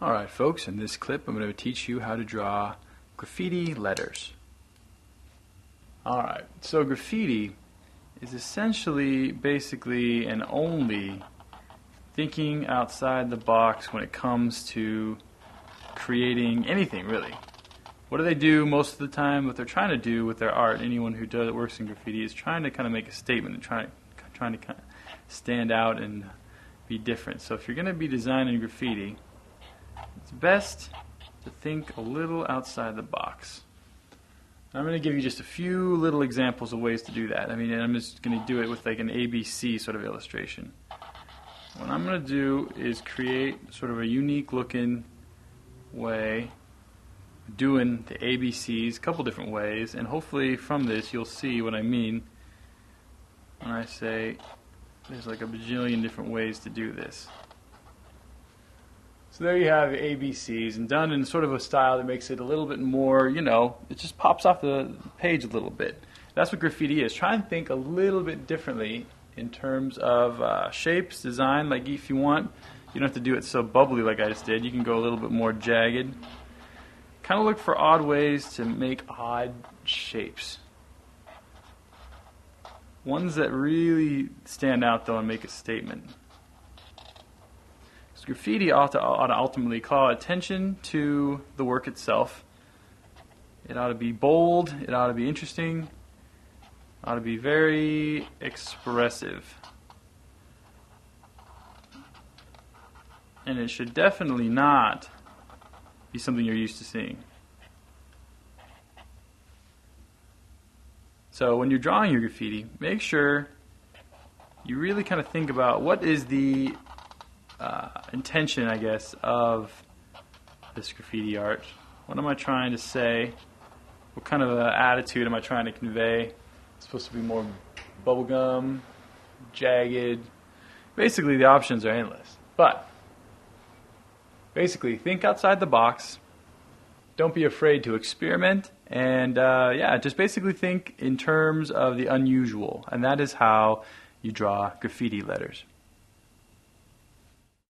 Alright folks, in this clip I'm going to teach you how to draw graffiti letters. Alright, so graffiti is essentially, basically, and only thinking outside the box when it comes to creating anything, really. What do they do most of the time? What they're trying to do with their art, anyone who works in graffiti, is trying to kind of make a statement and trying to kind of stand out and be different. So if you're going to be designing graffiti, it's best to think a little outside the box. I'm going to give you just a few little examples of ways to do that. I mean, I'm just going to do it with like an ABC sort of illustration. What I'm going to do is create sort of a unique looking way of doing the ABCs, a couple different ways, and hopefully from this you'll see what I mean when I say there's like a bajillion different ways to do this. So there you have the ABCs, and done in sort of a style that makes it a little bit more, you know, it just pops off the page a little bit. That's what graffiti is. Try and think a little bit differently in terms of shapes, design. Like if you want, you don't have to do it so bubbly like I just did. You can go a little bit more jagged. Kind of look for odd ways to make odd shapes. Ones that really stand out though and make a statement. Graffiti ought to ultimately call attention to the work itself. It ought to be bold, it ought to be interesting, it ought to be very expressive. And it should definitely not be something you're used to seeing. So when you're drawing your graffiti, make sure you really kind of think about what is the intention, I guess, of this graffiti art. What am I trying to say? What kind of attitude am I trying to convey? It's supposed to be more bubblegum, jagged. Basically, the options are endless. But basically, think outside the box. Don't be afraid to experiment. And yeah, just basically think in terms of the unusual. And that is how you draw graffiti letters.